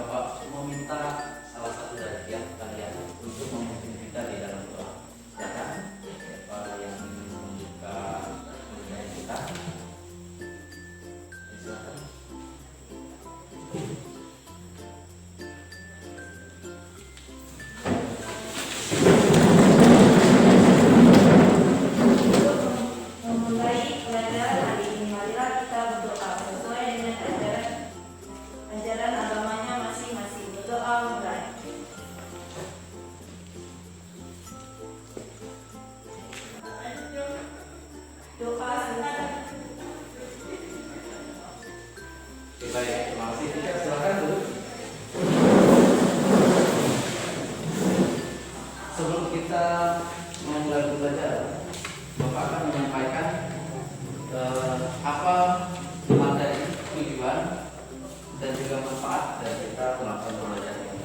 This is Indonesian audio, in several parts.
Bapak meminta salah satu dari pihak kalian untuk memimpin kita di dalam doa. Silakan siapa yang ingin membuka budaya kita. Silakan. Baik, terima kasih. Kita silakan dulu. Sebelum kita memulai belajar, Bapak akan menyampaikan apa materi, tujuan, dan juga manfaat dari kita melakukan belajar ini.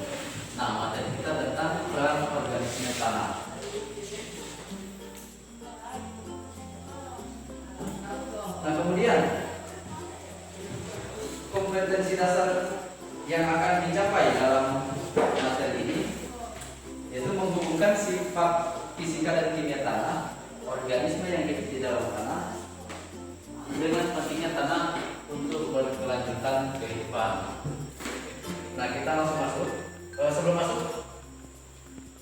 Nah, materi kita tentang peran organisme tanah. Nah, kemudian kompetensi dasar yang akan dicapai dalam materi ini yaitu menghubungkan sifat fisika dan kimia tanah, organisme yang hidup di dalam tanah, dengan pentingnya tanah untuk berkelanjutan kehidupan. Nah, kita langsung masuk. Sebelum masuk,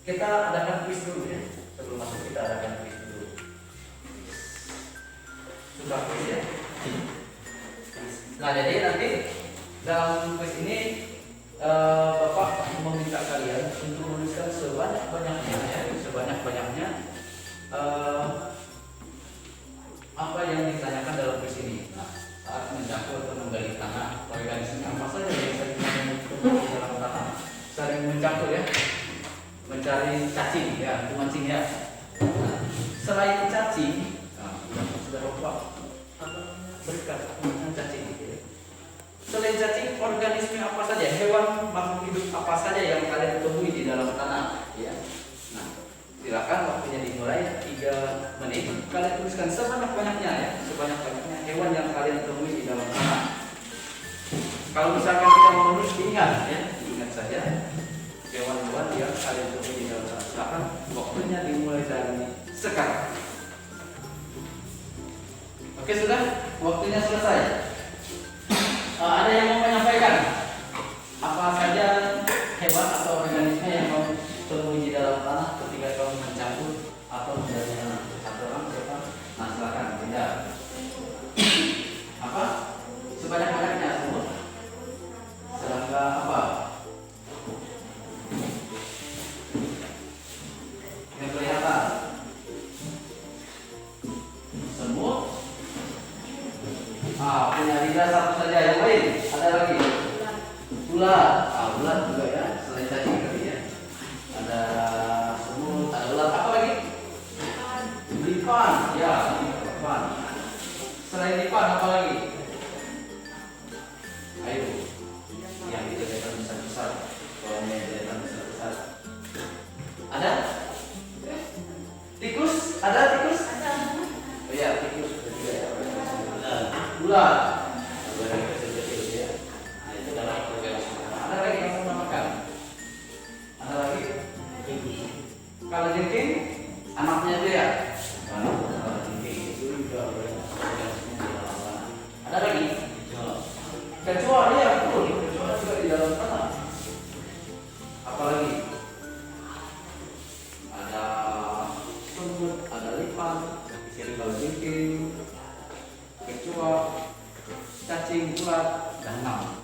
kita adakan kuis dulu ya. Sebelum masuk kita adakan kuis dulu. Sudah kuis ya? Nah, jadi nanti dalam kuis ini Bapak meminta kalian untuk menuliskan sebanyak-banyaknya apa yang ditanyakan dalam kuis ini. Nah, saat mencampur atau menggali tanah, organisme apa saja yang sering menyebut di dalam tanah, sering mencampur ya, mencari cacing ya, memancing ya. Nah, selain cacing, sudah Bapak berkat dengan cacing gitu ya. Selain cacing, organisme apa saja, hewan makhluk hidup apa saja yang kalian temui di dalam tanah ya. Nah, silakan waktunya dimulai 3 menit. Kalian tuliskan sebanyak-banyaknya ya, sebanyak-banyaknya hewan yang kalian temui di dalam tanah. Kalau misalkan kita mau menulis, ingat ya, ingat saja hewan-hewan yang kalian temui di dalam tanah. Silakan waktunya dimulai dari sekarang. Oke, sudah, waktunya selesai. Ada yang mau menyampaikan apa saja hewan atau organisme yang kamu temui di dalam tanah ketika kamu mencampur atau menjadi campuran siapa? Nah, silakan. Tidak. Apa? Sebanyak-banyaknya semua. Serangga apa? Yang kelihatan. Semut. Punya lidah satu saja. Yang lain ada lagi. Ular. Ular juga ya. Selain cacing tadi ya. Ada semut, ada ular. Apa lagi? Lipan. Ya, lipan. Selain lipan apa lagi? Ayo. Yang itu kelihatan besar-besar. Kalau yang kelihatan besar-besar. Ada? Tikus? Ada tikus? Ada. Oh iya, tikus. Ular. Ya. Nah, itu adalah organisme. Ada lagi yang mau namakan? Ada lagi? Kalau jengking, anaknya itu ya. Kalau jengking itu juga organisme di dalam tanah. Ada lagi? Kecoa, ya betul. Kecoa juga di dalam tanah. Apa lagi? Ada semut, ada lipan, kalau jengking, kecoa, cacing, ular, dan enam.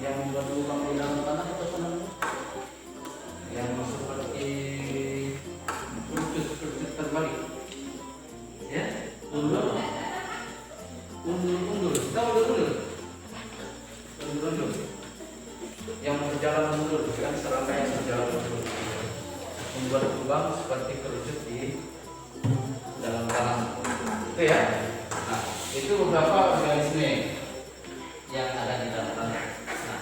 Yang berlubang di dalam tanah itu apa namanya? Yang seperti kerucut terbalik. Ya, undur. Tahu undur? Undur. Yang berjalan mundur, kan serangga yang berjalan mundur. Membuat lubang seperti kerucut di dalam tanah. Itu ya. Nah, itu beberapa organisme yang ada di dalam tanah. Nah,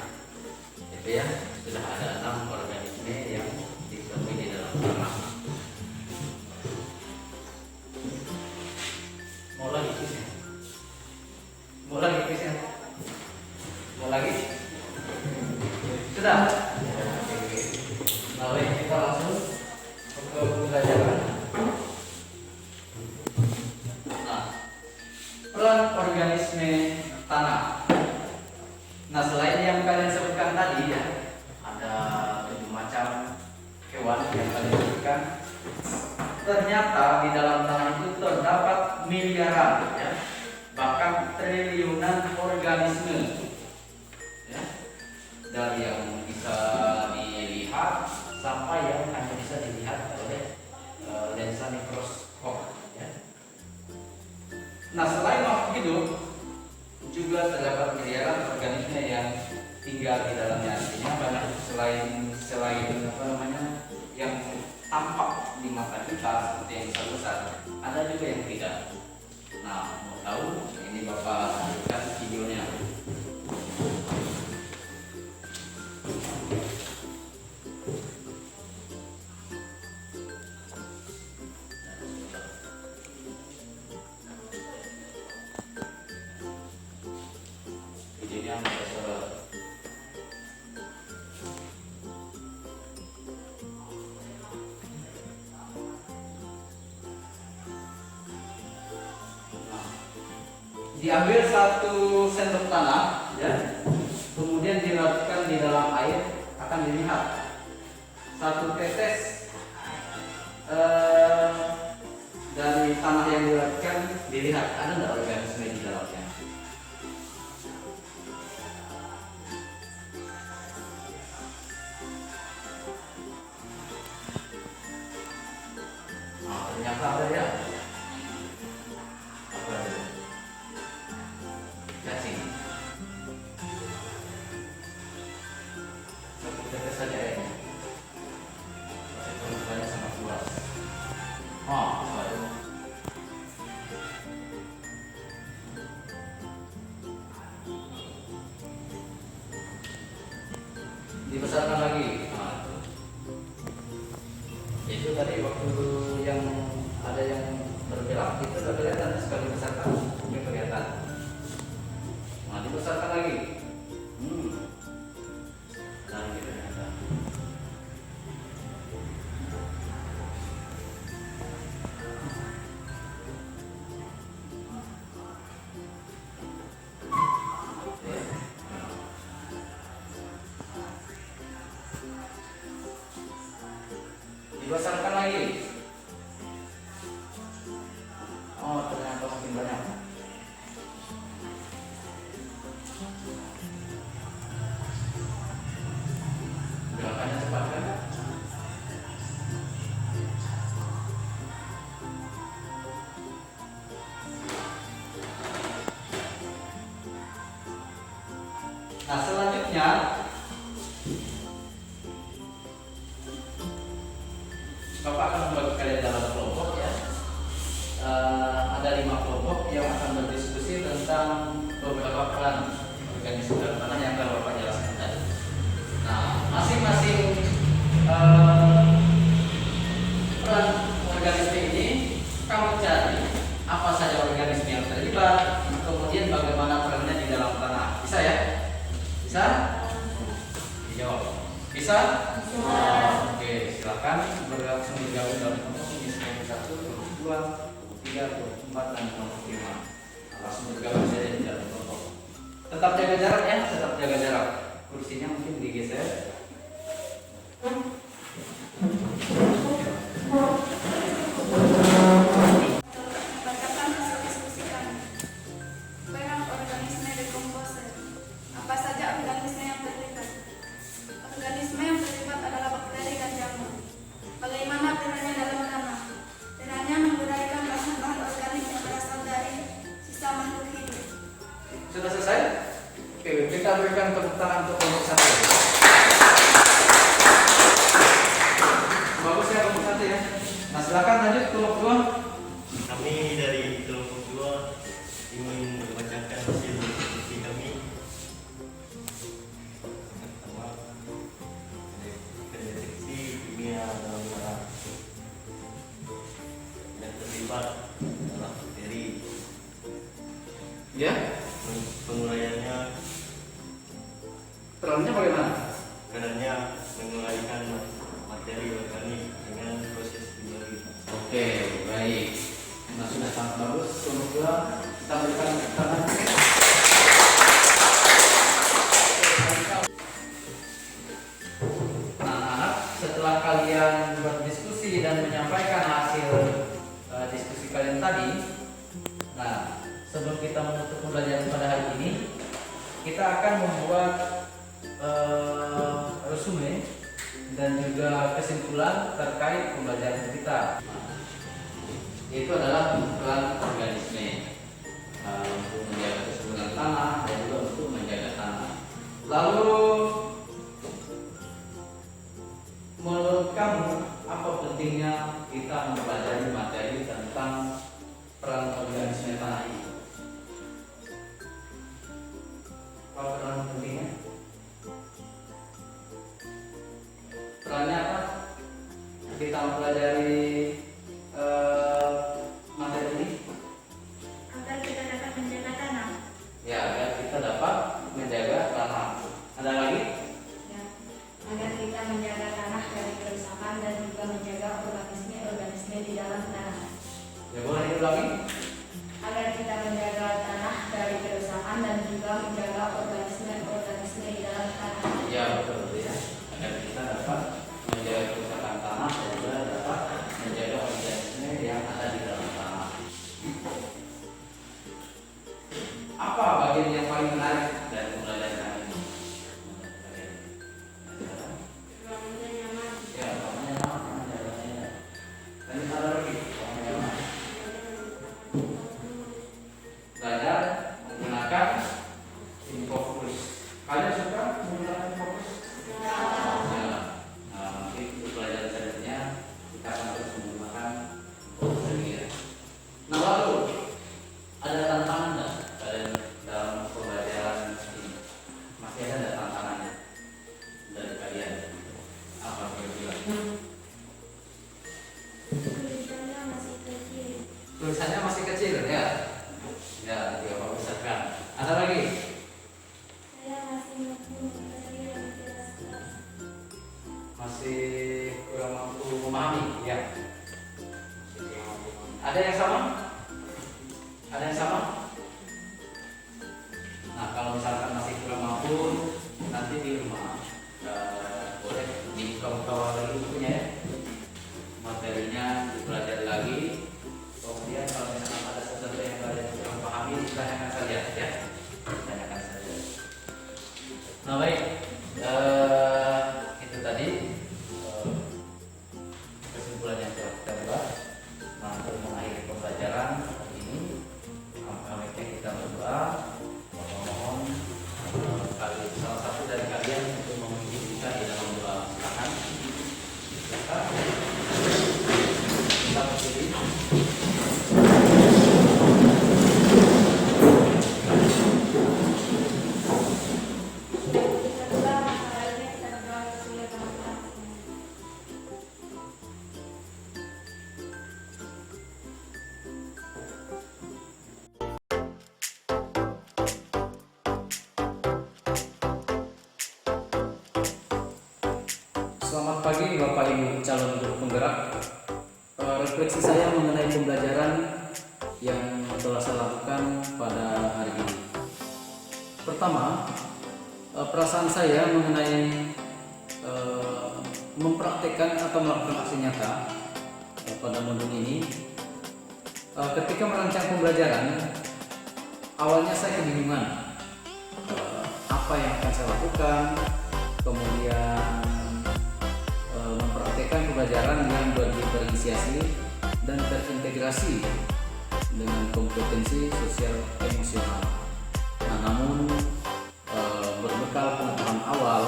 itu ya, sudah ada 6 organisme yang ditemui di dalam tanah. Mau lagi kuisnya? peran organisme tanah. Nah, selain yang kalian sebutkan tadi ya, ada 7 macam hewan yang kalian sebutkan. Ternyata di dalam tanah itu terdapat miliaran, ya, bahkan triliunan organisme, ya, dari yang bisa dilihat sampai yang hanya bisa dilihat oleh lensa mikroskop. Ya. Nah, selain makhluk hidup, juga terdapat miliaran organisme yang tinggal di dalamnya. Artinya banyak selain apa namanya yang tampak di mata kita seperti yang besar-besar, ada juga yang tidak. Nah, mau tahu ini Bapak tunjukkan videonya. Videonya sudah. Diambil 1 sendok tanah, ya, kemudian dilarutkan di dalam air, akan dilihat 1 tetes dari tanah yang dilarutkan, dilihat ada nggak organisme di dalamnya. Nah, ternyata ada ya. Dibesarkan lagi. Nah, itu tadi waktu yang ada yang berbelok itu sudah kelihatan, sekali besarkan ini kelihatan. Nah, dibesarkan lagi. Nah, ini kelihatan. Dibesarkan lagi. Oh, ternyata makin banyak. Gerakannya cepat kan? Nah, selanjutnya Bapak akan membagi kalian dalam kelompok, ya. Ada 5 kelompok yang akan berdiskusi tentang beberapa peran organisme dalam tanah yang akan Bapak jelaskan tadi. Nah, masing-masing peran organisme ini kamu cari apa saja organisme yang terlibat, kemudian bagaimana perannya di dalam tanah. Bisa ya? Bisa? Dijawab. Bisa? Oke, silakan langsung bergabung dalam kelompok ini sebanyak 1, 2, 3, 4, dan 5. Langsung bergabung saja di dalam kelompok. Tetap jaga jarak ya, tetap jaga jarak. Kursinya mungkin digeser. Apa saja organisme yang terlibat? Organisme yang terlibat adalah bakteri dan jamur. Bagaimana perannya dalam tanah? Perannya menguraikan bahan-bahan organik yang berasal dari sisa makhluk hidup. Sudah selesai? Oke, kita berikan tepuk tangan untuk kelompok 1. Bagus ya kelompok 1 ya. Nah, silakan lanjut kelompok 2. Kami dari kelompok 2 ingin membacakan hasil diskusi kami. Pertama, deteksi kimia dalam tanah. Yang terlibat adalah bakteri. Ya, Penguraiannya perannya bagaimana? karenanya menguraikan materi organik dengan proses kimia. Oke, baik. Nah, sudah sangat bagus kelompok 2. Kita berikan tangan. Nah, anak-anak, setelah kalian berdiskusi dan menyampaikan hasil diskusi kalian tadi, nah, sebelum kita menutup pembelajaran pada hari ini, kita akan membuat resume dan juga kesimpulan terkait pembelajaran kita. Itu adalah peran organisme untuk menjaga kesuburan tanah dan juga untuk menjaga tanah. Lalu menurut kamu apa pentingnya kita mempelajari materi tentang peran organisme tanah ini? Apa peran pentingnya? Perannya apa? Kita mempelajari materi ini Agar kita dapat menjaga tanah. ya, agar kita dapat menjaga tanah. Ada lagi? Ya, agar kita menjaga tanah dari kerusakan dan juga menjaga organisme-organisme di dalam tanah. Ya, boleh diulangi? Agar kita menjaga tanah dari kerusakan dan juga menjaga organisme-organisme di dalam tanah. Ya, betul ya. Agar kita dapat menjaga kerusakan tanah dan juga dapat menjaga organisme yang ada di dalam tanah. Apa bagian yang paling menarik dari pembelajaran ini? Ruangannya nyaman. Ya, namanya apa? Tadi ada lagi. Namanya apa? Belajar menggunakan infocus. Kalian suka menggunakan infocus? Ya. Nah, nanti untuk pelajaran selanjutnya kita akan terus menggunakan infocus ini ya. Nah, lalu ada tantangan nggak kalian dalam pembelajaran ini? Masih ada nggak tantangannya dari kalian? Apa kira-kira? Tulisannya masih kecil. Tulisannya masih kecil ya? Ya, dia membesarkan. Ada lagi? Saya masih mampu mempelajari dan menjelaskan. Masih kurang mampu memahami ya? Ada yang sama? Ada yang sama? Nah, kalau misalkan masih kurang mampu, nanti di rumah boleh dikawal lagi bukunya ya, materinya dipelajari lagi. Kemudian kalau misalkan ada sesuatu yang kalian kurang pahami, ditanyakan saja ya, ditanyakan saja. Nah, baik, itu tadi kesimpulan yang telah kita buat. Nah, untuk mengakhiri pembelajaran ini, baiknya kita berdoa. Mohon kali salah satu dari kalian untuk memimpin kita di dalam doa. Silakan. Kita berdiri. Kedua, masalahnya kita berdoa sesuai dengan Tuhan. Selamat pagi Bapak Ibu calon guru penggerak. Refleksi saya mengenai pembelajaran yang telah saya lakukan pada hari ini. Pertama, perasaan saya mengenai mempraktekkan atau melakukan aksi nyata pada modul ini. Ketika merancang pembelajaran, awalnya saya kebingungan apa yang akan saya lakukan, kemudian mempraktekkan pembelajaran yang berdiferensiasi dan terintegrasi dengan kompetensi sosial emosional. Nah, namun berbekal pengetahuan awal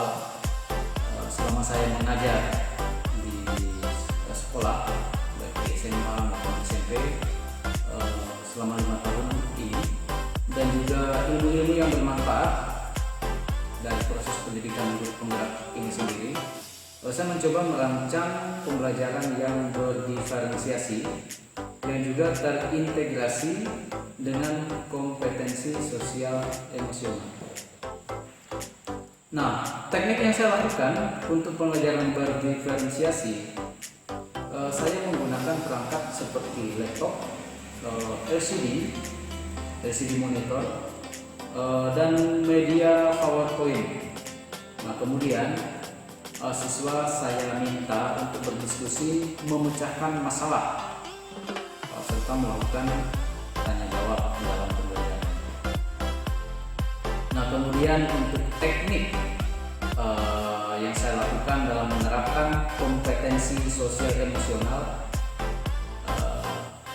selama saya mengajar di sekolah baik di SMA maupun SMP selama 5 tahun ini, dan juga ilmu-ilmu yang bermanfaat dari proses pendidikan guru penggerak ini sendiri, saya mencoba merancang pembelajaran yang berdiferensiasi dan juga terintegrasi dengan kompetensi sosial emosional. Nah, teknik yang saya lakukan untuk pembelajaran berdiferensiasi, saya menggunakan perangkat seperti laptop, LCD, dari segi monitor dan media PowerPoint. Nah, kemudian siswa saya minta untuk berdiskusi memecahkan masalah serta melakukan tanya jawab dalam pembelajaran. Nah, kemudian untuk teknik yang saya lakukan dalam menerapkan kompetensi sosial emosional,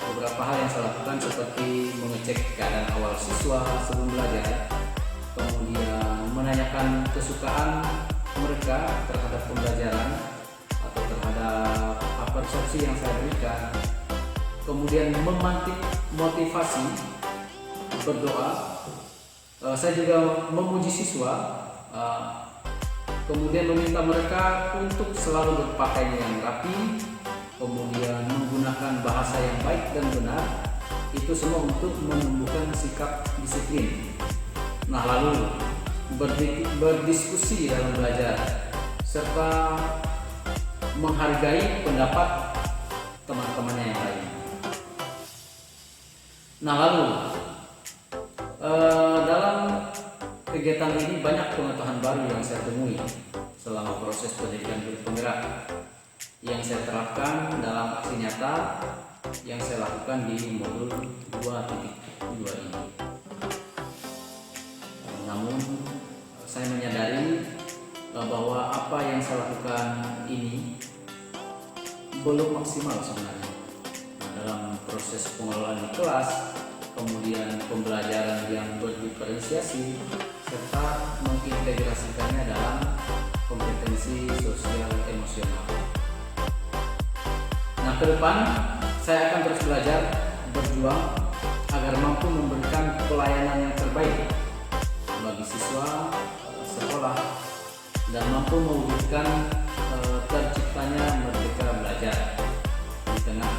beberapa hal yang saya lakukan seperti mengecek keadaan awal siswa sebelum belajar, kemudian menanyakan kesukaan mereka terhadap pembelajaran atau terhadap persepsi yang saya berikan, kemudian memantik motivasi, berdoa. Saya juga memuji siswa, kemudian meminta mereka untuk selalu berpakaian yang rapi, kemudian menggunakan bahasa yang baik dan benar. Itu semua untuk menumbuhkan sikap disiplin. Nah, lalu berdiskusi dalam belajar serta menghargai pendapat teman-temannya yang lain. Nah, lalu dalam kegiatan ini banyak pengetahuan baru yang saya temui selama proses pendidikan guru penggerak yang saya terapkan dalam aksi nyata yang saya lakukan di modul 2.2 ini. Namun saya menyadari bahwa apa yang saya lakukan ini belum maksimal sebenarnya. Nah, dalam proses pengelolaan di kelas, kemudian pembelajaran yang berdiferensiasi, serta mengintegrasikannya dalam kompetensi sosial emosional. Nah, ke depan saya akan terus belajar, berjuang agar mampu memberikan pelayanan yang terbaik bagi siswa sekolah dan mampu mewujudkan terciptanya merdeka belajar di tengah